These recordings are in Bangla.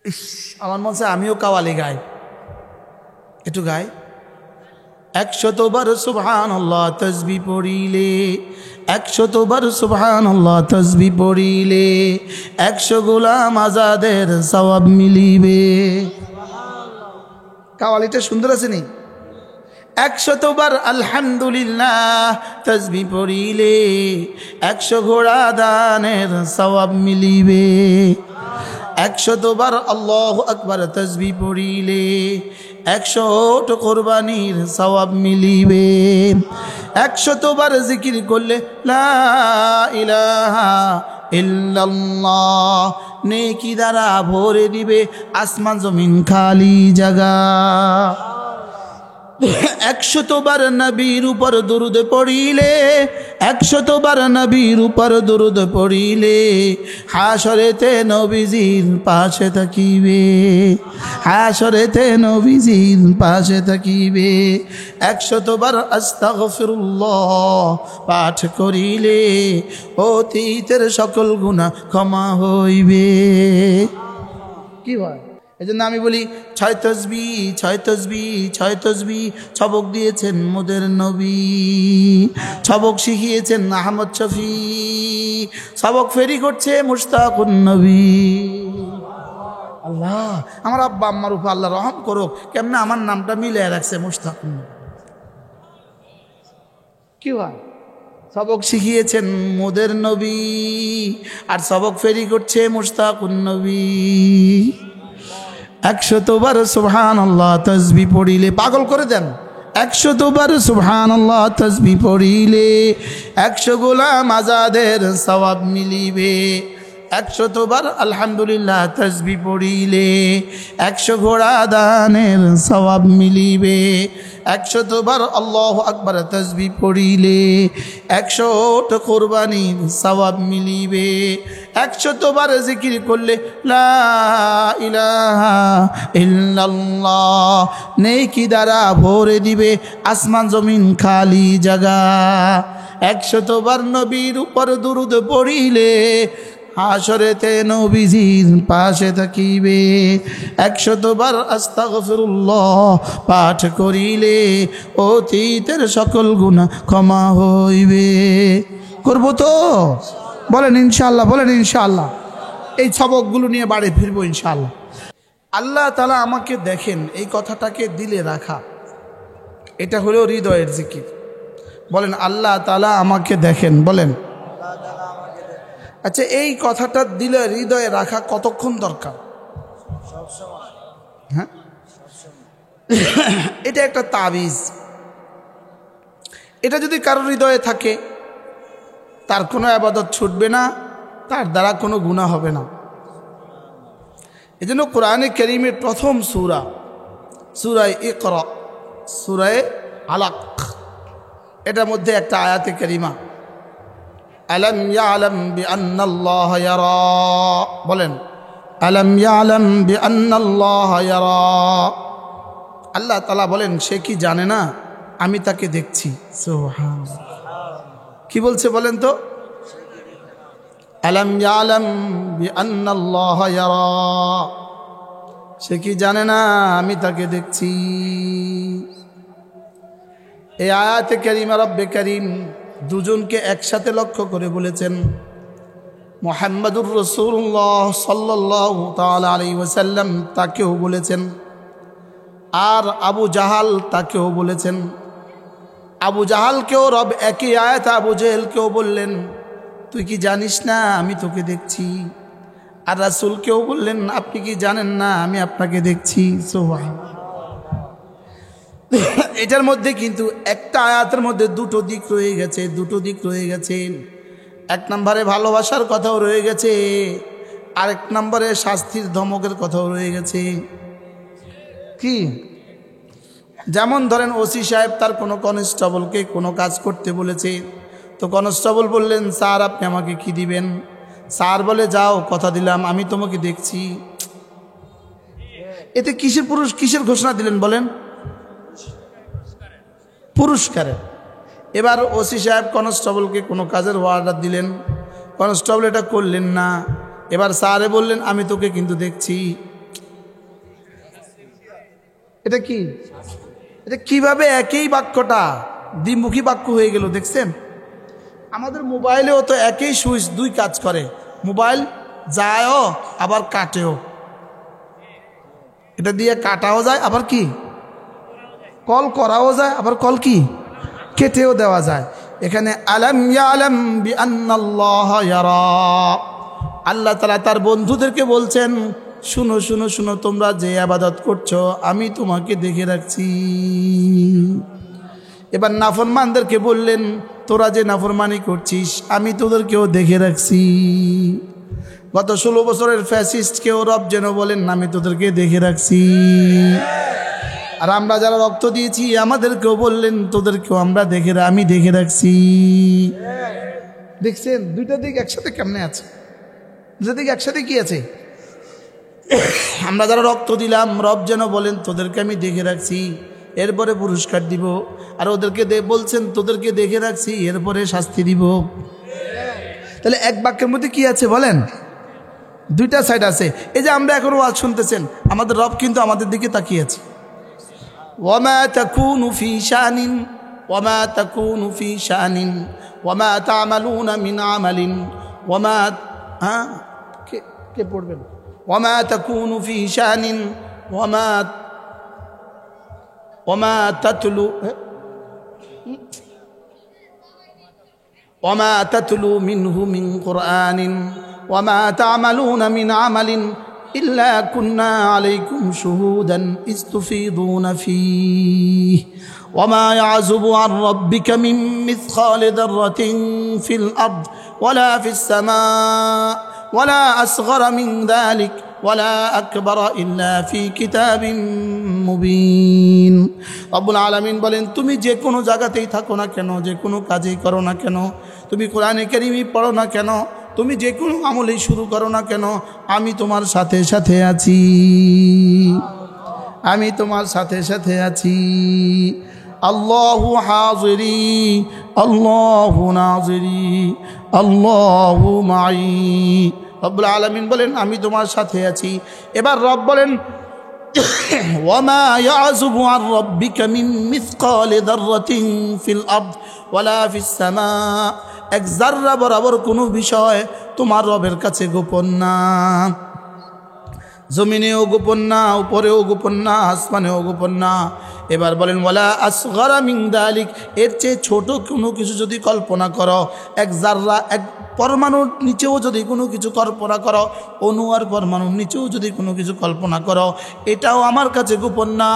ইস, আমার মনে হয় আমিও কাওয়ালি গাই, একটু গাই। 100 বার সুবহানাল্লাহ তাসবিহ পড়িলে, 100 বার সুবহানাল্লাহ তাসবিহ পড়িলে 100 গোলাম আজাদের সওয়াব মিলিবে। কাওয়ালিটা সুন্দর আছে নি? 100 বার আলহামদুলিল্লাহ তাসবিহ পড়িলে 100 ঘোড়া দানের সওয়াব মিলিবে। 100 বার আল্লাহু আকবার তাসবিহ পড়িলে 100 ওট কোরবানির সওয়াব মিলিবে। 100 বার জিকির করলে লা ইলাহা ইল্লাল্লাহ নেকি দ্বারা ভরে দিবে আসমান জমিন খালি জায়গা। 100 বার নবীর উপর দরুদ পড়িলে, 100 বার নবীর উপর দরুদ পড়িলে হাসরেতে নবীজির পাশে থাকিবে, হাসরেতে নবীজির পাশে থাকিবে। 100 বার আস্তাগফিরুল্লাহ পাঠ করিলে অতীতের সকল গুনাহ ক্ষমা হইবে। কি হয়? এই জন্য আমি বলি 6 তসবিহ 6 তসবিহ 6 তসবিহ সবক দিয়েছেন মোদের নবী, সবক শিখিয়েছেন আহমদ শফি, সবক ফেরি করছে মুশতাকুন নবী। আল্লাহ আমার আব্বা আম্মার উপর আল্লাহ রহম করো, কেমনে আমার নামটা মিলিয়ে রাখছে মুশতাকুন নবী। কি হয়? সবক শিখিয়েছেন মোদের নবী আর সবক ফেরি করছে মুশতাকুন নবী। 100 বার সুবহানাল্লাহ তাসবিহ পড়িলে পাগল করে দেন। 100 বার সুবহানাল্লাহ তাসবিহ পড়িলে 100 গোলাম আজাদের সওয়াব মিলিবে। 100 বার আলহামদুলিল্লাহ তাসবিহ পড়িলে 100 ঘোড়া দানের সওয়াব মিলিবে। 100 বার আল্লাহু আকবার তাসবিহ পড়িলে 100 ওট কোরবানির সওয়াব মিলিবে। 100 বার জিকির করলে লা ইলাহা ইল্লাল্লাহ নেকি দ্বারা ভরে দিবে আসমান জমিন খালি জায়গা। 100 বার নবীর উপর দুরূদ পড়িলে হাসরেতে নবীজির পাশে থাকিবে। 100 বার আস্তাগফিরুল্লাহ পাঠ করিলে অতীতের সকল গুনাহ ক্ষমা হইবে। করব তো? বলেন ইনশাআল্লাহ, বলেন ইনশাআল্লাহ। এই সবকগুলো নিয়ে বাড়ি ফিরবো ইনশাআল্লাহ। আল্লাহ তাআলা আমাকে দেখেন, এই কথাটাকে দিলে রাখা, এটা হলো হৃদয়ের জিকির। বলেন আল্লাহ তাআলা আমাকে দেখেন, বলেন। আচ্ছা, এই কথাটা দিলে হৃদয়ে রাখা কতক্ষণ দরকার? হ্যাঁ, এটা একটা তাবিজ। এটা যদি কারোর হৃদয়ে থাকে তার কোনো ইবাদত ছুটবে না, তার দ্বারা কোনো গুনাহ হবে না। এজন্য কোরআনে কারীমের প্রথম সূরা, সূরা ইকরা, সূরা আলাক, এটার মধ্যে একটা আয়াতে কারিমা আলম ইয়ালাম বিআন্নাল্লাহ ইয়ারা, বলেন আলম ইয়ালাম বিআন্নাল্লাহ ইয়ারা। আল্লাহ তাআলা বলেন সে কি জানে না আমি তাকে দেখছি। সুবহানাল্লাহ, কি বলছে বলেন তো? আলম ইয়ালাম বিআন্নাল্লাহ ইয়ারা, সে কি জানে না আমি তাকে দেখছি। এই আয়াতে কারিমা রব্বে কারীম দুজনকে একসাথে লক্ষ্য করে বলেছেন। মুহাম্মাদুর রাসূলুল্লাহ সাল্লাল্লাহু তাআলা আলাইহি ওয়াসাল্লাম তাকেও বলেছেন, আর আবু জাহাল তাকেও বলেছেন। আবু জাহালকেও রব একই আয়াত আবু জেহেলকেও বললেন তুই কি জানিস না আমি তোকে দেখছি। আর রাসূলকেও বললেন আপনি কি জানেন না আমি আপনাকে দেখছি। সুবহানাল্লাহ। এটার মধ্যে কিন্তু একটা আয়াতের মধ্যে দুটো দিক রয়ে গেছে, দুটো দিক রয়ে গেছে। এক নম্বরে ভালোবাসার কথাও রয়ে গেছে, আরেক নম্বরে শাস্তির ধমকের কথাও রয়ে গেছে। কি? যেমন ধরেন ওসি সাহেব তার কোনো কনস্টেবলকে কোনো কাজ করতে বলেছে, তো কনস্টেবল বললেন স্যার আপনি আমাকে কি দিবেন? স্যার বলে যাও, কথা দিলাম আমি তোমাকে দেখছি। এতে কিসের ঘোষণা দিলেন বলেন? পুরস্কারের। এবার ওসি সাহেব কনস্টেবলকে কোনো কাজের অর্ডার দিলেন, কনস্টেবল এটা করলেন না। এবার স্যারে বললেন আমি তোকে কিন্তু দেখছি। এটা কি? এটা কিভাবে একই বাক্যটা দ্বিমুখী বাক্য হয়ে গেল দেখছেন? আমাদের মোবাইলেও তো একই সুইচ দুই কাজ করে, মোবাইল যায়ও আবার কাটেও, এটা দিয়ে কাটাও যায় আবার কি কল করাও যায়, আবার কল কি কেটেও দেওয়া যায়। এখানে আলাম ইয়ালাম বিআন্নাল্লাহা ইয়ারা, আল্লাহ তাআলা তার বন্ধুদেরকে বলছেন শুনো শুনো শুনো, তোমরা যে ইবাদত করছো আমি তোমাকে দেখে রাখছি। এবার নাফরমানদেরকে বললেন তোরা যে নাফরমানি করছিস আমি তোদেরকেও দেখে রাখছি। গত 16 বছরের ফ্যাসিস্টকেও রব যেন বলেন আমি তোদেরকে দেখে রাখছি। আর আমরা যারা রক্ত দিয়েছি আমাদেরকেও বললেন তোদেরকেও আমি দেখে রাখছি। দেখছেন দুইটা দিক একসাথে কেমনে আছে? দুইটা দিক একসাথে কি আছে? আমরা যারা রক্ত দিলাম রব যেন বলেন তোদেরকে আমি দেখে রাখছি, এরপরে পুরস্কার দিব। আর ওদেরকে বলছেন তোদেরকে দেখে রাখছি, এরপরে শাস্তি দিব। তাহলে এক বাক্যের মধ্যে কি আছে বলেন? দুইটা সাইড আছে। এই যে আমরা এখন ওয়াজ শুনতেছেন, আমাদের রব কিন্তু আমাদের দিকে তাকিয়ে আছে। ওয়ামা তাকুনু ফি শানিন ওয়ামা তাকুনু ফি শানিন ওয়ামা তা'মালুনা মিন আমালিন ওয়ামা কে পড়বেন? ওয়ামা তাকুনু ফি শানিন ওয়ামা তাতলু ওয়ামা তাতলু মিনহু মিন কুরআনিন ওয়ামা তা'মালুনা মিন আমালিন ইল্লা কুন্না আলাইকুম শুহুদান ইজ তুফিদুনা ফীহি ওয়ামা ইয়াযুবু আন রাব্বিকা মিন মিসকালি যাররাতিন ফিল আরদ ওয়ালা ফিস সামা' ওয়ালা আসগরা মিন যালিক ওয়ালা আকবারা ইল্লা ফি কিতাবিন মুবিন। রব্বুল আলামিন বলেন তুমি যে কোনো জায়গাতেই থাকো না কেন, যে কোনো কাজেই করো না কেন, তুমি কোরআনে কারীমই পড়ো না কেন, তুমি যে কোনো আমলেই শুরু করো না কেন, আমি তোমার সাথে সাথে আছি, আমি তোমার সাথে সাথে আছি। আল্লাহু হাজিরি আল্লাহু নাজিরি আল্লাহু মাই। রব্বুল আলামিন বলেন আমি তোমার সাথে আছি। এবার রব বলেন ওয়ামা ইয়াযুবু আন রাব্বিকা মিন মিসকালি যাররাতিন ফিল আরদ ওয়ালা ফিস সামা, এক যাররা বরাবর কোনো বিষয় তোমার রবের কাছে গোপন না। জমিনেও গোপন না, উপরেও গোপন না, আসমানেও গোপন না। এবার বলেন ওয়ালা আসগরা মিন যালিক, এর চেয়ে ছোট কোনো কিছু যদি কল্পনা করো, এক যাররা এক পরমাণুর নিচেও যদি কোনো কিছু কল্পনা করো, অণু আর পরমাণুর নিচেও যদি কোনো কিছু কল্পনা করো, এটাও আমার কাছে গোপন না।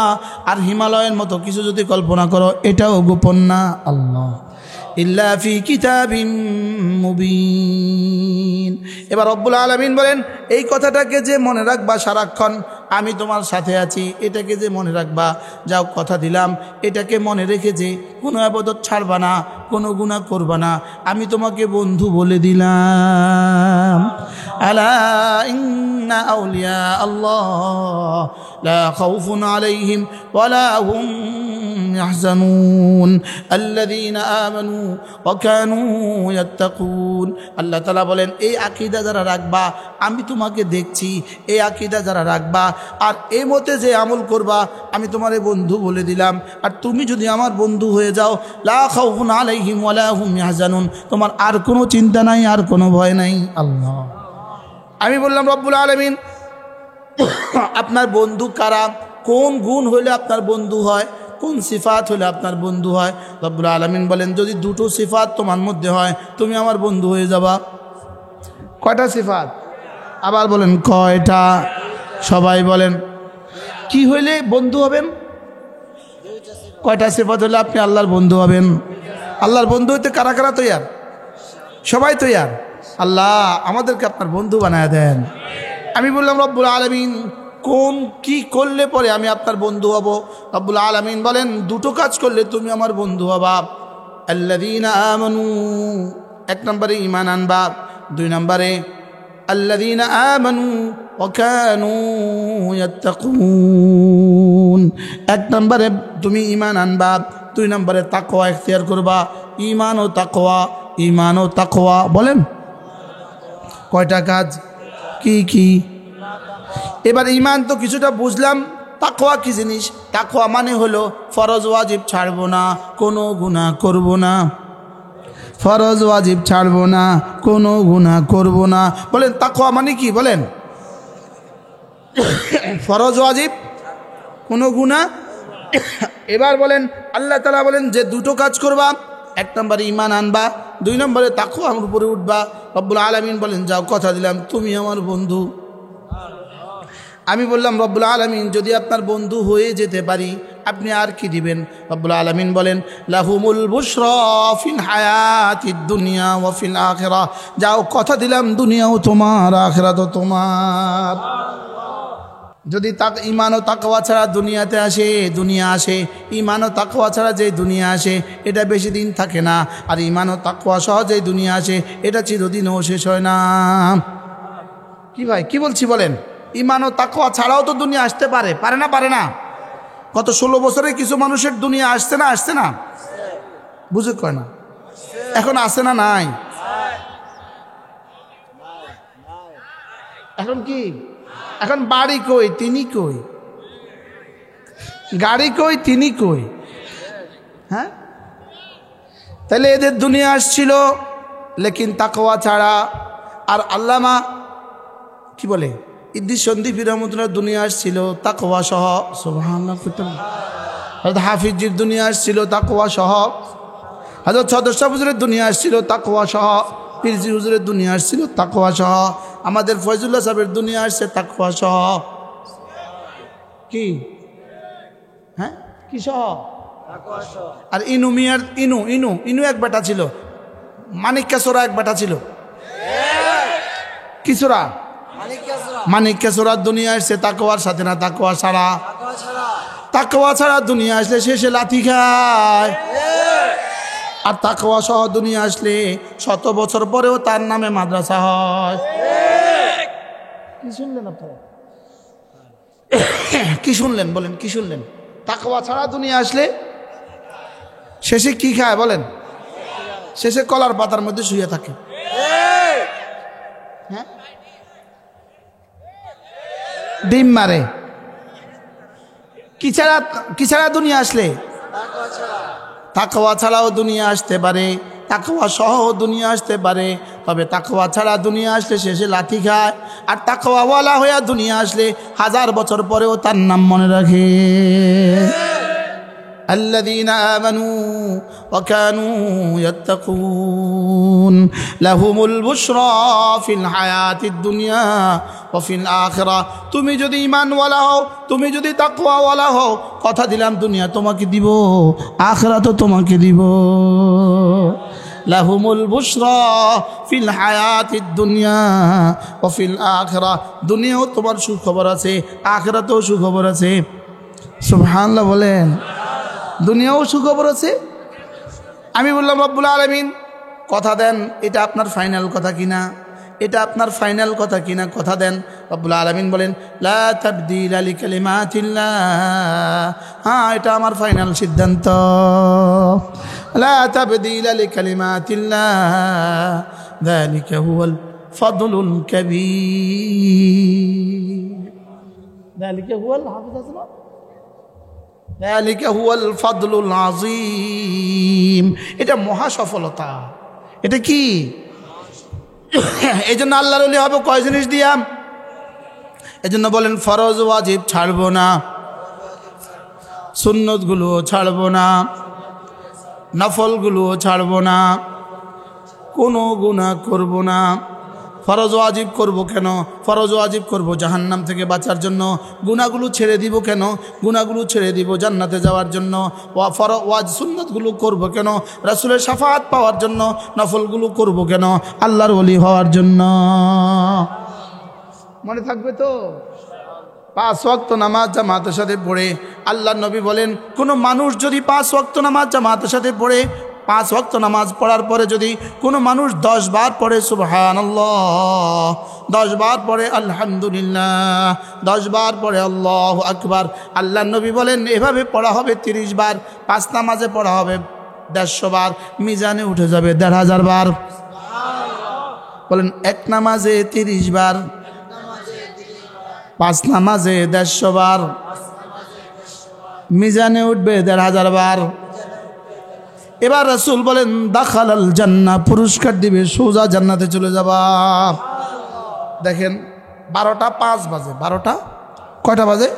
আর হিমালয়ের মতো কিছু যদি কল্পনা করো, এটাও গোপন না। আল্লাহ ইল্লা ফি কিতাবিন মুবিন। এবার রব্বুল আলামিন বলেন এই কথাটাকে যে মনে রাখবা সারাক্ষণ আমি তোমার সাথে আছি, এটাকে যে মনে রাখবা, যাও কথা দিলাম, এটাকে মনে রেখে যে কোনো ইবাদত ছাড়বা না, কোনো গুনাহ করবা না, আমি তোমাকে বন্ধু বলে দিলাম। আলা ইন্না আউলিয়া আল্লাহ লা খাউফুন আলাইহিম ওয়ালা হুম ইয়াহজানুন আল্লাযীনা আমানু ওয়া কানু ইয়াত্তাকুন। আল্লাহ তাআলা বলেন এই আকীদা যারা রাখবা আমি তোমাকে দেখছি, এই আকীদা যারা রাখবা আর এই মতে যে আমল করবা আমি তোমারে বন্ধু বলে দিলাম। আর তুমি যদি আমার বন্ধু হয়ে যাও লা খাউফুন আলাইহিম ওয়ালা হুম ইয়াহজানুন, তোমার আর কোনো চিন্তা নাই, আর কোনো ভয় নাই। আল্লাহ, আমি বললাম রব্বুল আলামিন আপনার বন্ধু কারা, কোন গুণ হলে আপনার বন্ধু হয়, কোন সিফাত হলে আপনার বন্ধু হয়? রব্বুল আলামিন বলেন যদি দুটো সিফাত তোমার মধ্যে হয় তুমি আমার বন্ধু হয়ে যাবা। কয়টা সিফাত? আবার বলেন কয়টা? সবাই বলেন কি হইলে বন্ধু হবেন? কয়টা সিফাত হলে আপনি আল্লাহর বন্ধু হবেন? আল্লাহর বন্ধু হইতে কারা কারা তৈয়ার? সবাই তৈয়ার। আল্লাহ আমাদেরকে আপনার বন্ধু বানায় দেন। আমি বললাম রব্বুল আলামিন কোন কি করলে পরে আমি আপনার বন্ধু হব? রব্বুল আলামিন বলেন দুটো কাজ করলে তুমি আমার বন্ধু হবা। আল্লাযীনা আমানু, এক নম্বরে ঈমান আনবা, দুই নম্বরে আল্লাযীনা আমানু ওয়া কানু ইয়াত্তাকুন। এক নম্বরে তুমি ঈমান আনবা, দুই নম্বরে তাকওয়া ইখতিয়ার করবা। ঈমান ও তাকওয়া, ঈমান ও তাকওয়া বলেন কয়টা কাজ? কি কি? এবার ঈমান তো কিছুটা বুঝলাম, তাকওয়া কি জিনিস? তাকওয়া মানে হলো ফরজ ওয়াজিব ছাড়বো না, কোনো গুনাহ করব না। ফরজ ওয়াজিব ছাড়বো না, কোনো গুনাহ করব না। বলেন তাকওয়া মানে কি? বলেন ফরজ ওয়াজিব কোনো গুনাহ। এবার বলেন আল্লাহ তাআলা বলেন যে দুটো কাজ করবা, এক নম্বরে ঈমান আনবা, দুই নম্বরে তাকওয়ার উপরে উঠবা। রব্বুল আলামিন বলেন যাও, কথা দিলাম তুমি আমার বন্ধু। আমি বললাম রব্বুল আলামিন যদি আপনার বন্ধু হয়ে যেতে পারি আপনি আর কি দিবেন? রব্বুল আলামিন বলেন লাহুমুল বুশরা ফিল হায়াতিদ দুনিয়া ওয়া ফিল আখিরাহ। যাও, কথা দিলাম দুনিয়াও তোমার, আখিরাতও তোমার। যদি ঈমান ও তাকওয়া ছাড়া দুনিয়াতে আসে, দুনিয়া আসে, ঈমান ও তাকওয়া ছাড়া যে দুনিয়া আসে এটা বেশি দিন থাকে না, আর ঈমান ও তাকওয়া সহজেই দুনিয়া আসে এটা চিরদিনও শেষ হয় না। কি ভাই কি বলছি বলেন? ঈমান ও তাকওয়া ছাড়াও তো দুনিয়া আসতে পারে, পারে না? পারে না? গত 16 বছরে কিছু মানুষের দুনিয়া আসছে না? আসছে না? বুঝে কয় না এখন আসে না? নাই এখন কি? এখন বাড়ি কই, তিনি কই? গাড়ি কই, তিনি কই? হ্যাঁ, তাহলে এদের দুনিয়া আসছিল লেকিন তাকওয়া ছাড়া। আর আল্লামা কি বলে ইদ্রিস সন্দীপী রহমতুল্লাহ দুনিয়া আসছিল তাকওয়া সহ। সুবহানাল্লাহ। হযরত হাফিজজির দুনিয়া আসছিল তাকওয়া সহ। হযরত সদস্য হুজুরের দুনিয়া আসছিল তাকওয়া সহ। পীরজি হুজুরের দুনিয়া আসছিল তাকওয়া সহ। আমাদের ফয়জুল্লাহ সাহেবের দুনিয়া আসছে তাকওয়া সহ। কি? হ্যাঁ, কি সহ? আর ইনু মিয়ার ইনু ইনু ইনু এক বেটা ছিল, মানিক্যেশ্বরা এক বেটা ছিল। কিশোরা মানিক্যেশ্বরার দুনিয়া আসছে তাকওয়ার সাথে না তাকওয়া ছাড়া? তাকওয়া ছাড়া দুনিয়া আসলে শেষে লাথি খায়। আর তাকওয়া সহ দুনিয়া আসলে 100 বছর পরেও তার নামে মাদ্রাসা হয়। কি শুনলেন আপনারা? কি শুনলেন বলেন? কি শুনলেন? তাকওয়া ছাড়া দুনিয়া আসলে শেষে কি খায় বলেন? শেষে কলার পাতার মধ্যে শুয়ে থাকে। হ্যাঁ, ডিম মারে। কি ছাড়া দুনিয়া আসলে? তাকওয়া ছাড়াও দুনিয়া আসতে পারে, তাকওয়া সহ দুনিয়া আসতে পারে, তবে তাকওয়া ছাড়া দুনিয়া আসলে শেষে লাথি খায়। আর তাকওয়াওয়ালা হইয়া দুনিয়া আসলে 1000 বছর পরেও তার নাম মনে রাখে। আল্লাযীনা আমানু ওয়া কানু ইয়াত্তাকুন লাহুমুল বুশরা ফিল হায়াতিদ দুনিয়া ওয়া ফিল আখিরাহ। তুমি যদি ঈমানওয়ালা হও, তুমি যদি তাকওয়াওয়ালা হও, কথা দিলাম দুনিয়া তোমাকে দিব, আখিরাতও তোমাকে দিব। লাহুমুল বুশরা ফিল হায়াতিদ দুনিয়া ওয়া ফিল আখিরাহ। দুনিয়াও তোমার সুখবর আছে, আখিরাতেও সুখবর আছে। সুবহানাল্লাহ বলেন। দুনিয়াও সুখবর আছে। আমি বললাম রব্বুল আলামিন কথা দেন এটা আপনার ফাইনাল কথা কিনা, এটা আপনার ফাইনাল কথা কিনা, কথা দেন। রব্বুল আলামিন বলেন লা তাবদীলা লিকালিমাতিল্লাহ। হ্যাঁ, এটা আমার ফাইনাল সিদ্ধান্ত। লা তাবদীলা লিকালিমাতিল্লাহ যালিকা হুয়াল ফাদলুল কাবীর। যালিকা হুয়াল হাফিজ আসলাম যালিকা হুয়াল ফাদলুল আযীম। এটা মহা সফলতা। এটা কি? এই জন্য আল্লাহর ওলি হবে কয় জিনিস দিয়াম? এই জন্য বলেন ফরজ ওয়াজিব ছাড়বো না, সুন্নতগুলোও ছাড়বো না, নফলগুলোও ছাড়বো না, কোনো গুনাহ করব না। ফরজ ওয়াজিব করব কেন? ফরজ ওয়াজিব করব জাহান্নাম থেকে বাঁচার জন্য। গুনাহগুলো ছেড়ে দিব কেন? গুনাহগুলো ছেড়ে দিব জান্নাতে যাওয়ার জন্য। সুন্নতগুলো করব কেন? রাসূলের শাফাআত পাওয়ার জন্য। নফলগুলো করব কেন? আল্লাহর ওলি হওয়ার জন্য। মনে থাকবে তো? 5 ওয়াক্ত নামাজ জামাতের সাথে পড়ে, আল্লাহর নবী বলেন কোনো মানুষ যদি 5 ওয়াক্ত নামাজ জামাতের সাথে পড়ে, 5 ওয়াক্ত নামাজ পড়ার পরে যদি কোনো মানুষ 10 বার পড়ে সুবহানাল্লাহ, 10 বার পড়ে আলহামদুলিল্লাহ, 10 বার পড়ে আল্লাহু আকবার, আল্লাহর নবী বলেন এভাবে পড়া হবে 30 বার। 5 নামাজে পড়া হবে 150 বার, মিজানে উঠে যাবে 1500 বার। বলেন এক নামাজে 30 বার, 5 নামাজে 150 বার, মিজানে উঠবে ১,৫০০ বার। এবার রাসূল বলেন দাখালাল জান্নাহ, পুরস্কার দিবে, সোজা জান্নাতে চলে যাবা। দেখেন 12টা 5 বাজে, 12টা কয়টা বাজে?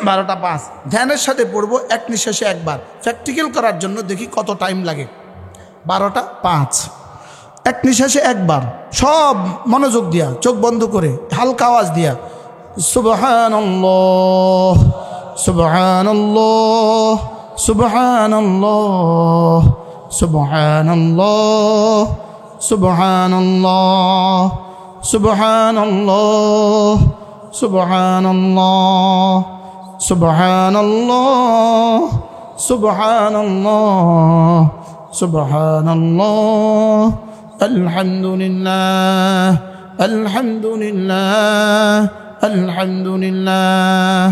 12টা 5। ধ্যানের সাথে পড়বো এক নিঃশ্বাসে একবার, প্র্যাকটিক্যাল করার জন্য দেখি কত টাইম লাগে। 12টা 5, এক নিঃশ্বাসে একবার, সব মনোযোগ দিয়া, চোখ বন্ধ করে, হালকা আওয়াজ দিয়া সুবহানাল্লাহ সুবহানাল্লাহ সুবহানাল্লাহ সুবহানাল্লাহ সুবহানাল্লাহ সুবহানাল্লাহ সুবহানাল্লাহ সুবহানাল্লাহ সুবহানাল্লাহ সুবহানাল্লাহ আলহামদুলিল্লাহ আলহামদুলিল্লাহ আলহামদুলিল্লাহ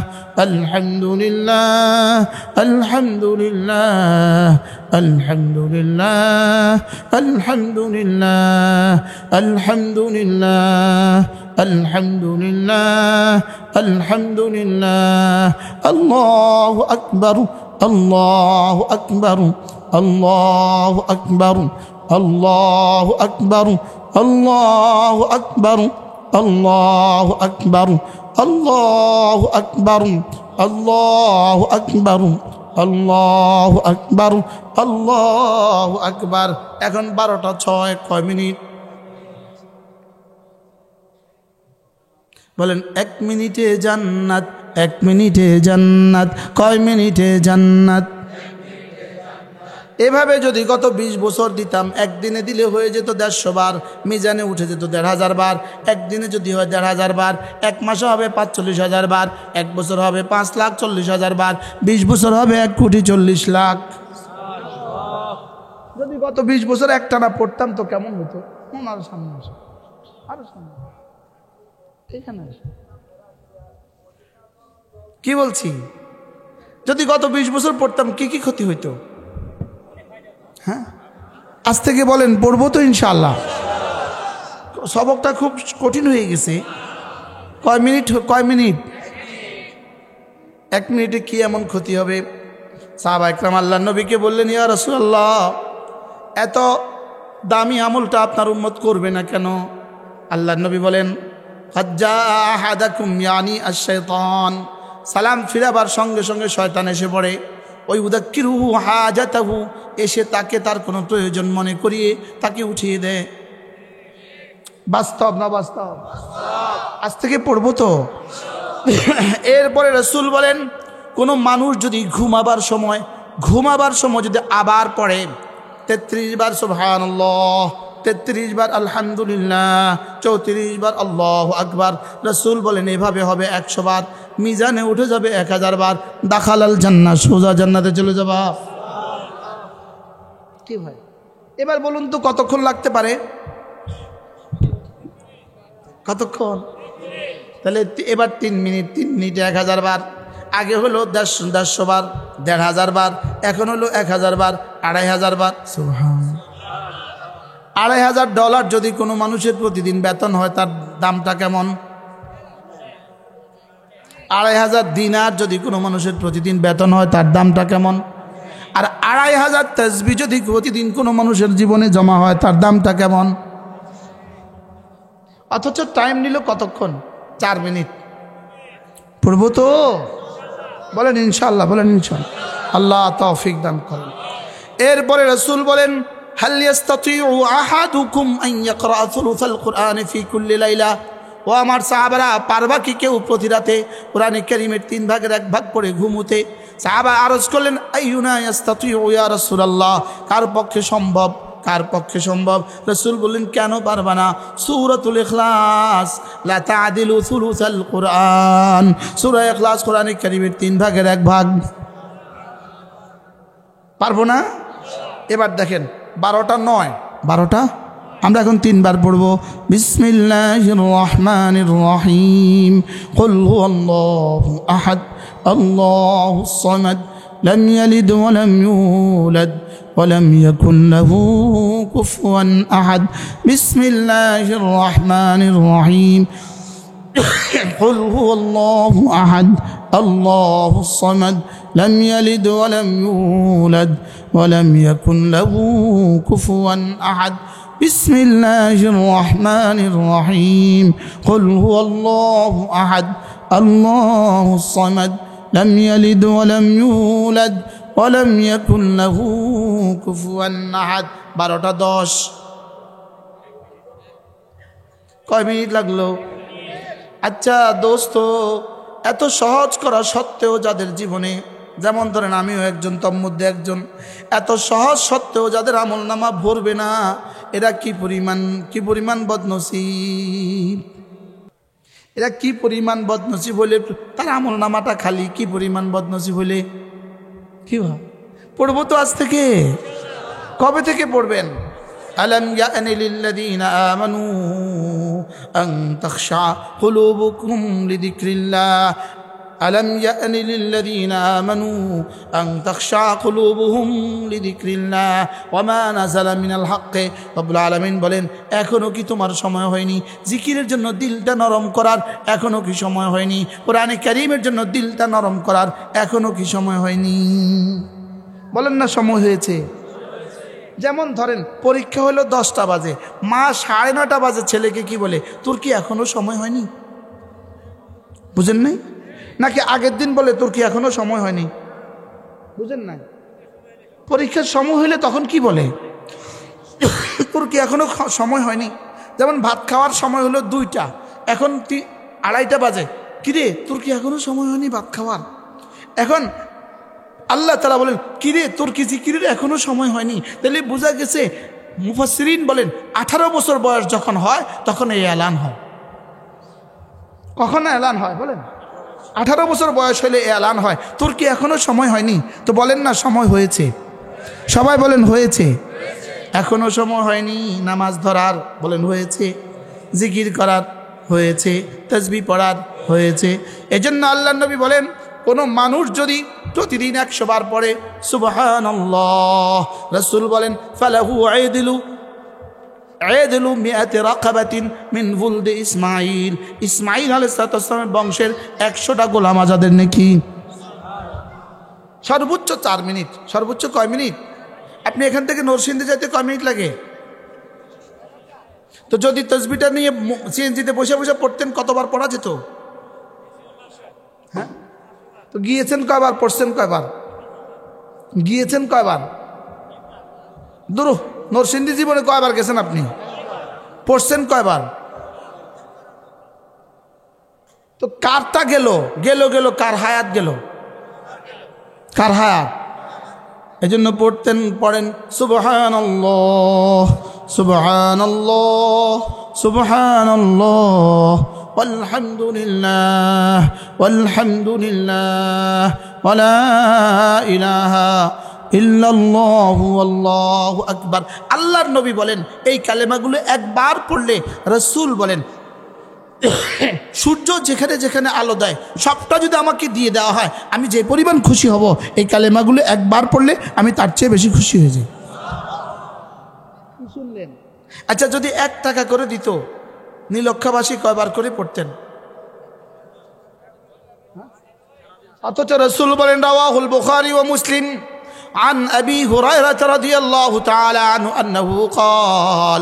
আলহামদুলিল্লাহ আলহামদুলিল্লাহ আলহামদুলিল্লাহ আলহামদুলিল্লাহ আলহামদুলিল্লাহ আলহামদুলিল্লাহ আলহামদুলিল্লাহ আল্লাহু আকবার আল্লাহু আকবার আল্লাহু আকবার আল্লাহু আকবার আল্লাহু আকবার আল্লাহু আকবার আল্লাহু আকবার আল্লাহু আকবার আল্লাহু আকবার আল্লাহু আকবার। এখন 12টা 6, কয় মিনিট বলেন? 1 মিনিটে জান্নাত, 1 মিনিটে জান্নাত, কয় মিনিটে জান্নাত? এভাবে যদি গত 20 বছর দিতাম, একদিনে দিলে হয়ে যেত 150 বার, মিজানে উঠে যেত 1,500 বার। একদিনে যদি হয় 1,500 বার, এক মাসে হবে 45,000 বার, এক বছর হবে 5,40,000 বার, 20 বছর হবে 1,40,00,000। যদি গত 20 বছর একটানা পড়তাম তো কেমন হতো? আরো সামনে আসো, আরো সামনে, এখানে আসো। কি বলছি? যদি গত 20 বছর পড়তাম কি কি ক্ষতি হইতো? হ্যাঁ, আজ থেকে বলেন পড়বো তো ইনশাআল্লাহ। সবকটা খুব কঠিন হয়ে গেছে। কয় মিনিট? কয় মিনিট? 1 মিনিটে কি এমন ক্ষতি হবে? সাহাবা একরাম আল্লাহর নবীকে বললেন, ইয়া রাসূলুল্লাহ, এত দামি আমলটা আপনার উম্মত করবে না কেন? আল্লাহর নবী বলেন, কাদ জাআ আহাদাকুম ইয়ানি আশ-শাইতান, সালাম ফিরাবার সঙ্গে সঙ্গে শয়তান এসে পড়ে। ওই উদাক্কিরুহু হাজাতাহু, এসে তাকে তার কোনো প্রয়োজন মনে করিয়ে তাকে উঠিয়ে দেয়। বাস্তব না বাস্তব? আজ থেকে পড়বো তো। এরপরে রাসূল বলেন, কোনো মানুষ যদি ঘুমাবার সময় যদি আবার পড়ে 33 বার সুবহানাল্লাহ, 33 বার আলহামদুলিল্লাহ, 34 বার আল্লাহু আকবার, রাসূল বলেন এভাবে হবে 100 বার, মিজানে উঠে যাবে 1000 বার, দাখালাল জান্নাহ, সোজা জান্নাতে চলে যাবা। কি ভাই, এবার বলুন তো কতক্ষণ লাগতে পারে? কতক্ষণ? তাহলে এবার 3 মিনিট, 3 মিনিটে 1000 বার। আগে হলো 150 বার, 1500 বার, এখন হলো 1000 বার, 2500 বার। সুবহানাল্লাহ। $2500 যদি কোনো মানুষের প্রতিদিন বেতন হয়, তার দামটা কেমন? 2500 দিনার যদি কোনো মানুষের প্রতিদিন বেতন হয়, তার দামটা কেমন? আর 2500 তাসবিহ যদি প্রতিদিন কোনো মানুষের জীবনে জমা হয়, তার দামটা কেমন? অথচ টাইম নিল কতক্ষণ? 4 মিনিট। পড়বো তো? বলেন ইনশাআল্লাহ, বলেন ইনশাআল্লাহ। আল্লাহ তৌফিক দান করেন। এরপরে রাসূল বলেন, হাল ইয়াস্তাতিউ আহাদুকুম আন ইয়াকরা সুলুসাল কুরআন ফি কুল্লি লাইলা, ও আমার সাহাবারা, পারবা কি কেউ প্রতি রাতে কোরআনে কারীমের 3 ভাগের 1 ভাগ পড়ে ঘুমোতে? সাহাবা আরজ করলেন, আইয়ুনা ইয়াস্তাতিউ ইয়া রাসূলুল্লাহ, কার পক্ষে সম্ভব, কার পক্ষে সম্ভব? রাসূল বললেন, কেন পারবা না? সূরাতুল ইখলাস লা তা'দিলু সুলুসাল কুরআন, সূরা ইখলাস কোরআনে কারীমের 3 ভাগের 1 ভাগ। পারবো না? এবার দেখেন 12টা 9, 12টা আমরা এখন 3 বার পড়বো। বিসমিল্লাহির রহমানির রহিম, কুল হুয়াল্লাহু আহাদ আল্লাহুস সামাদ লাম ইয়ালিদ ওয়া লাম ইউলাদ ওয়া লাম ইয়াকুল লাহু কুফুয়ান আহাদ। বিসমিল্লাহির রহমানির রহিম, قل هو الله أحد الله الصمد لم يلد ولم يولد ولم يكن له كفوا أحد بسم الله الرحمن الرحيم قل هو الله أحد الله الصمد لم يلد ولم يولد ولم يكن له كفوا أحد 12:10 কয় মিনিট লাগলো? আচ্ছা দোস্ত, এত সহজ করা সত্ত্বেও যাদের জীবনে, যেমন ধরেন আমিও একজন, তন্মধ্যে একজন, এত সহজ সত্ত্বেও যাদের আমল নামা ভরবে না, এরা কি পরিমাণ বদনসিব, এরা কি পরিমাণ বদনসিব হলে তার আমল নামাটা খালি, কি পরিমাণ বদনসিব হলে কি হয়? পড়বো তো আজ থেকে। কবে থেকে পড়বেন? ألم يأن للذين آمنوا أن تخشع قلوبكم لذكر الله ألم يأن للذين آمنوا أن تخشع قلوبهم لذكر الله وما نزل من الحق رب العالمين বলেন, এখনো কি তোমার সময় হয়নি জিকিরের জন্য দিলটা নরম করার? এখনো কি সময় হয়নি কোরআনে কারীমের জন্য দিলটা নরম করার? এখনো কি সময় হয়নি? বলেন না সময় হয়েছে। যেমন ধরেন পরীক্ষা হলো 10টা বাজে, মা 9:30 বাজে ছেলেকে কি বলে, তোর কি এখনো সময় হয়নি? বুঝেন নাই? নাকি আগের দিন বলে তোর কি এখনো সময় হয়নি? বুঝেন নাই? পরীক্ষার সময় হইলে তখন কি বলে, তোর কি এখনো সময় হয়নি? যেমন ভাত খাওয়ার সময় হলো 2টা, এখন 2:30 বাজে, কিরে তোর কি এখনো সময় হয়নি ভাত খাওয়ার? এখন আল্লাহ তাআলা বলেন, কিরে তোর কি জিকিরের এখনো সময় হয়নি? তাহলে বোঝা গেছে, মুফাসসিরিন বলেন 18 বছর বয়স যখন হয় তখন এই এলান হয়। কখন এলান হয় বলেন? 18 বছর বয়স হলে এই এলান হয়, তোর কি এখনো সময় হয়নি? তো বলেন না সময় হয়েছে, সবাই বলেন হয়েছে। এখনো সময় হয়নি নামাজ ধরার, বলেন হয়েছে। জিকির করার হয়েছে, তাসবিহ পড়ার হয়েছে। এজন্য আল্লাহর নবী বলেন, কোনো মানুষ যদি প্রতিদিন 100 বার পড়ে সুবহানাল্লাহ, রাসূল বলেন ফালাহু আইদিলু মিআতি রাকাবাতিন মিন ওয়ালদি ইসমাঈল, ইসমাঈল আলাইহিস সালামের বংশের 100টা গোলাম আজাদের নেকি। সর্বোচ্চ 4 মিনিট। সর্বোচ্চ কয় মিনিট? আপনি এখান থেকে নরসিংদী যেতে কয় মিনিট লাগে? তো যদি তাসবিহটা নিয়ে সিএনজিতে বসে বসে পড়তেন কতবার পড়া যেত? হ্যাঁ, তো গিয়েছেন কয়বার, পড়ছেন কয়বার? গিয়েছেন কয়বার? দূর নরসিংদী জীবনে কয়বার গেছেন আপনি? পড়ছেন কয়বার? তো কারটা গেল গেল গেল, কার হায়াত গেল? কার হায়াত? এজন্য পড়েন সুবহানাল্লাহ সুবহানাল্লাহ সুবহানাল্লাহ ওয়ালহামদুলিল্লাহ ওয়ালহামদুলিল্লাহ ওয়ালা ইলাহা ইল্লাল্লাহু আল্লাহু আকবার। আল্লাহর নবী বলেন, এই কালেমাগুলো একবার পড়লে রাসূল বলেন, সূর্য যেখানে যেখানে আলো দেয় সবটা যদি আমাকে দিয়ে দেওয়া হয়, আমি যে পরিমাণ খুশি হব, এই কালেমাগুলো একবার পড়লে আমি তার চেয়ে বেশি খুশি হয়ে যাই। শুনলেন? আচ্ছা, যদি 1 টাকা করে দিত, নীলক্ষাবাসী কয়বার করে পড়তেন? অথচ রাসূল বলেন, রাওয়াহুল বুখারী ওয়া মুসলিম عن أبي هريرة رضي الله تعالى عنه أنه قال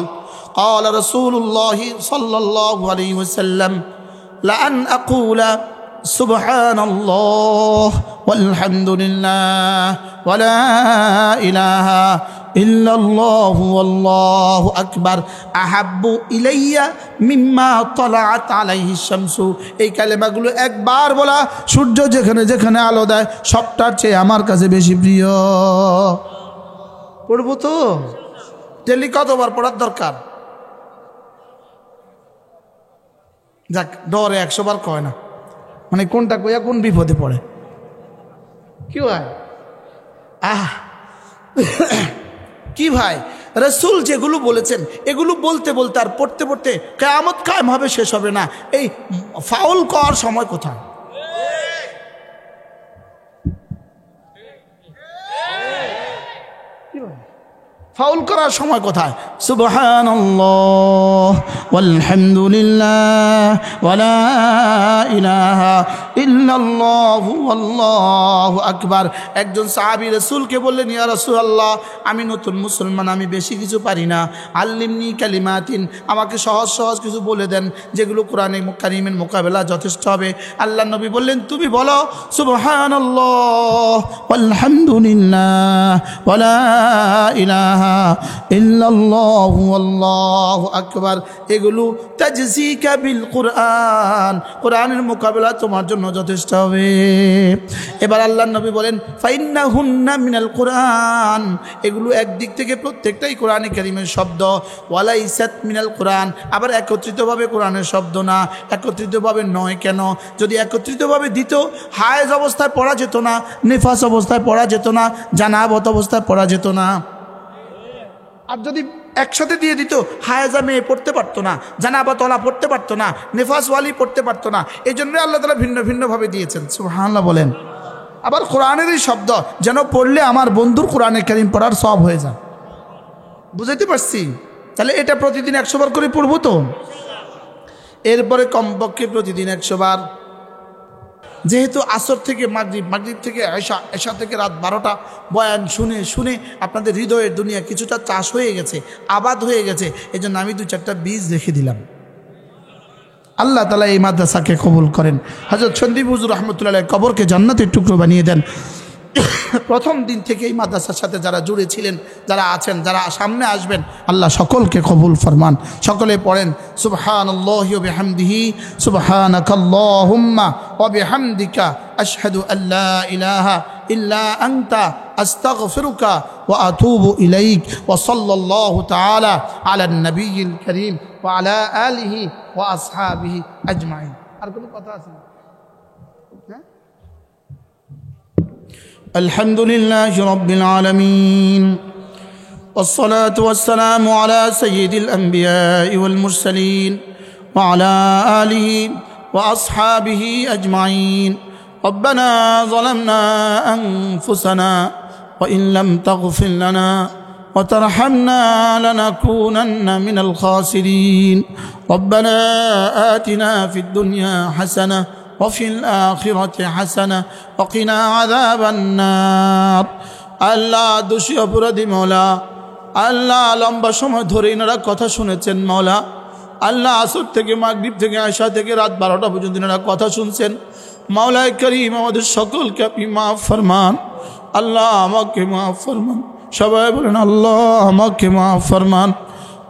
قال رسول الله صلى الله عليه وسلم لأن أقول سبحان الله والحمد لله ولا إله إلا الله والله أكبر أحب إلي مما طلعت عليه الشمس। এই কালেমাগুলো একবার বলা সূর্য যেখানে যেখানে আলো দেয় সবটার চেয়ে আমার কাছে বেশি প্রিয়। পড়বো তো? ডেলি কতবার পড়ার দরকার? যাক, ডরে 100 বার কয় না, মানে কোনটা কইয়া কোন বিপদে পড়ে। কি হয়? কি ভাই, রাসূল যেগুলো বলেছেন এগুলো বলতে বলতে আর পড়তে পড়তে কিয়ামত কায়েম হবে, শেষ হবে না। এই ফাউল করার সময় কোথায়? ফাউল করার সময় কোথায়? সুবহানাল্লাহ ওয়ালহামদুলিল্লাহ ওয়ালা ইলাহা ইল্লাল্লাহু আল্লাহু আকবার। একজন সাহাবী রাসূলকে বললেন, ইয়া রাসূলুল্লাহ, আমি নতুন মুসলমান, আমি বেশি কিছু পারি না, আল্লিমনি কালিমাতিন, আমাকে সহজ সহজ কিছু বলে দেন যেগুলো কোরআনে কারীমের মোকাবেলা যথেষ্ট হবে। আল্লাহর নবী বললেন, তুমি বলো সুবহানাল্লাহ ওয়ালহামদুলিল্লাহ ওয়ালা ইলাহা ইল্লাল্লাহু আল্লাহু আকবার। এগুলো তাজসিকা বিল কোরআন, কোরআনের মোকাবেলা তোমার জন্য যথেষ্ট হবে। এবার আল্লাহর নবী বলেন, ফাইন্নাহুন্না মিনাল কোরআন, এগুলো একদিক থেকে প্রত্যেকটাই কোরআনে কারীমের শব্দ। ওয়ালাইসাত মিনাল কোরআন, আবার একত্রিতভাবে কোরআনের শব্দ না। একত্রিতভাবে নয় কেন? যদি একত্রিতভাবে দিত, হায়েজ অবস্থায় পড়া যেত না, নিফাস অবস্থায় পড়া যেত না, জানাবত অবস্থায় পড়া যেত না। আর যদি একসাথে দিয়ে দিত, হায়েজা মেয়ে পড়তে পারতো না, জানাবাতওয়ালা পড়তে পারতো না, নেফাসওয়ালি পড়তে পারতো না। এই জন্যই আল্লাহ তাআলা ভিন্ন ভিন্নভাবে দিয়েছেন। সুবহানাল্লাহ বলেন। আবার কোরআনেরই শব্দ, যেন পড়লে আমার বন্ধুর কোরআনে কারীম পড়ার সওয়াব হয়ে যায়। বুঝাইতে পারছি? তাহলে এটা প্রতিদিন 100 বার করে পড়বো তো। এরপরে কমপক্ষে প্রতিদিন 100 বার। যেহেতু আসর থেকে মাগরিব, মাগরিব থেকে এশা, এশা থেকে রাত 12টা বয়ান শুনে শুনে আপনাদের হৃদয়ের দুনিয়া কিছুটা চাষ হয়ে গেছে, আবাদ হয়ে গেছে। এই জন্য আমি 2-4টা বীজ রেখে দিলাম। আল্লাহ তাআলা এই মাদ্রাসাকে কবুল করেন। হযরত সন্দীপ হুজুর রাহমাতুল্লাহ আলাইহি কবরকে জান্নাতের টুকরো বানিয়ে দেন। প্রথম দিন থেকে এই মাদ্রাসার সাথে যারা জুড়ে ছিলেন, যারা আছেন, যারা সামনে আসবেন, আল্লাহ সকলকে কবুল ফরমান। সকলে পড়েন সুবহানাল্লাহি ওয়া বিহামদিহি, সুবহানাকাল্লাহুম্মা ওয়া বিহামদিকা, আশহাদু আল্লা ইলাহা ইল্লা আনতা, আস্তাগফিরুকা ওয়া আতুবু ইলাইক, ওয়া সাল্লাল্লাহু তাআলা আলা নবিয়্যিল কারীম ওয়া আলা আলিহি ওয়া আসহাবিহি আজমাইন। আর কোনো কথা আছে? الحمد لله رب العالمين، والصلاة والسلام على سيد الأنبياء والمرسلين وعلى آله وأصحابه أجمعين. ربنا ظلمنا أنفسنا وإن لم تغفر لنا وترحمنا لنكونن من الخاسرين. ربنا آتنا في الدنيا حسنة وفي الآخرة حسنة وقنا عذاب النار. আল্লাহ দোষী অপরাধী মওলা, আল্লাহ লম্বা সময় ধরে এনারা কথা শুনেছেন মওলা। আল্লাহ আসর থেকে, মাগরিব থেকে, আশা থেকে রাত 12টা পর্যন্ত এনারা কথা শুনছেন। মাওলায়ে করিম, আমাদের সকলকে আপনি মাফ ফরমান। আল্লাহ আমাকে মাফ ফরমান। সবাই বলেন, আল্লাহ আমাকে মাফ ফরমান,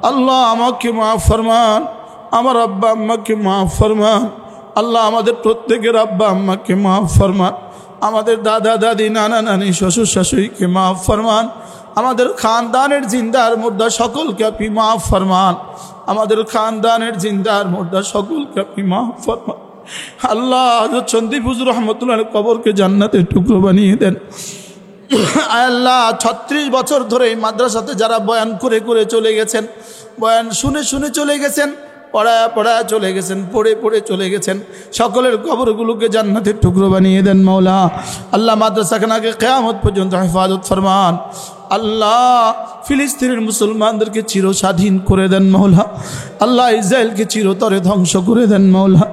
আল্লাহ আমাকে মাফ ফরমান। আমার আব্বা আম্মাকে মাফ ফরমান। আল্লাহ আমাদের প্রত্যেকের আব্বা আম্মাকে মাফ ফরমান। আমাদের দাদা দাদি, নানা নানি, শ্বশুর শাশুড়িকে মাফ ফরমান। আমাদের খানদানের জিন্দার মুর্দা সকলকে আপনি মাফ ফরমান। আমাদের খানদানের জিন্দার মুর্দা সকলকে আপনি মাফ ফরমান। আল্লাহ হযরত সন্দীপ হুজুর রাহমাতুল্লাহ আলাইহি কবরকে জান্নাতের টুকরো বানিয়ে দেন। আল্লাহ 36 বছর ধরে এই মাদ্রাসাতে যারা বয়ান করে করে চলে গেছেন, বয়ান শুনে শুনে চলে গেছেন, পড়ায় পড়ায় চলে গেছেন, পড়ে পড়ে চলে গেছেন, সকলের কবরগুলোকে জান্নাতের টুকরো বানিয়ে দেন মওলা। আল্লাহ মাদ্রাসাখানাকে কিয়ামত পর্যন্ত হেফাজত ফরমান। আল্লাহ ফিলিস্তিনের মুসলমানদেরকে চির স্বাধীন করে দেন মওলা। আল্লাহ ইসরায়েলকে চিরতরে ধ্বংস করে দেন মওলা।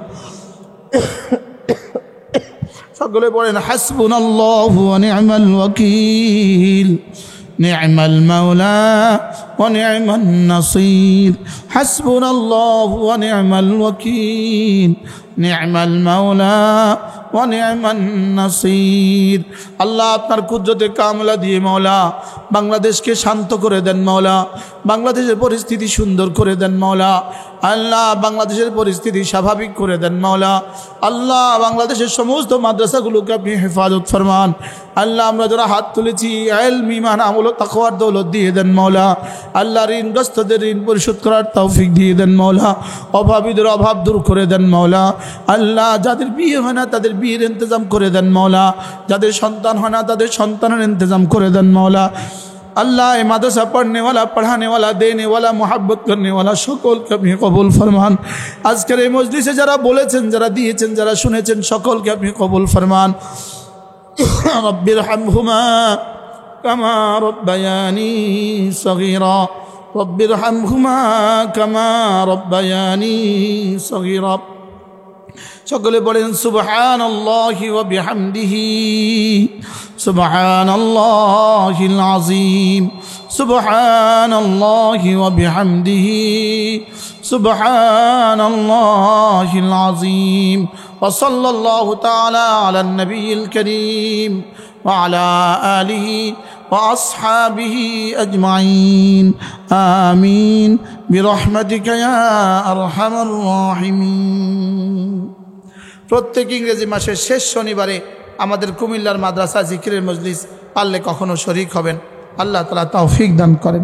সকলে বলেন হাসবুনাল্লাহু ওয়া নি'মাল ওয়াকিল, নি'মাল মাওলা ওয়া নি'মান নাসির। হাসবুনাল্লাহু ওয়া নি'মাল ওয়াকিল, নি'মাল মাওলা ওয়া নি'মান নাসির। আল্লাহ আপনার কুদরতে কামলা দিয়ে মওলা বাংলাদেশকে শান্ত করে দেন মওলা। বাংলাদেশের পরিস্থিতি সুন্দর করে দেন মওলা। আল্লাহ বাংলাদেশের পরিস্থিতি স্বাভাবিক করে দেন মওলা। আল্লাহ বাংলাদেশের সমস্ত মাদ্রাসাগুলোকে আপনি হেফাজত ফরমান। আল্লাহ আমরা যারা হাত তুলেছি, ইলম, ঈমান, আমল ও তাকওয়ার দৌলত দিয়ে দেন মওলা। আল্লাহ ঋণগ্রস্তদের ঋণ পরিশোধ করার তৌফিক দিয়ে দেন মওলা। অভাবীদের অভাব দূর করে দেন মওলা। আল্লাহ যাদের বিয়ে হয় না তাদের বিয়ের ইন্তজাম করে দেন মওলা। যাদের সন্তান হয় না তাদের সন্তানের ইন্তজাম করে দেন মওলা। अल्लाह मादरसा पढ़ने वाला, पढ़ाने वाला, देने वाला, मोहब्बत करने वाला सकल के अपनी कबूल फरमान। आजकल এই মজলিসে যারা বলেছেন, যারা দিয়েছেন, যারা শুনেছেন সকলকে আপনি কবুল ফরমান। রব্বিরহামহুমা كما ربياني صغيرا رب ارحمهما كما ربياني صغيرا সকলে বলেন সুবহানাল্লাহি ওয়া বিহামদিহি সুবহানাল্লাহিল আযীম সুবহানাল্লাহি ওয়া বিহামদিহি সুবহানাল্লাহিল আযীম ওয়া সাল্লাল্লাহু তাআলা আলান নবিয়্যিল কারীম ওয়া আলা আলিহি ওয়া আসহাবিহি আজমাইন আমিন বিরহমাতিকা ইয়া আরহামার রাহিমিন। প্রত্যেক ইংরেজি মাসের শেষ শনিবারে আমাদের কুমিল্লার মাদ্রাসা জিকিরের মজলিস পারলে কখনো শরীক হবেন। আল্লাহ তাআলা তৌফিক দান করেন।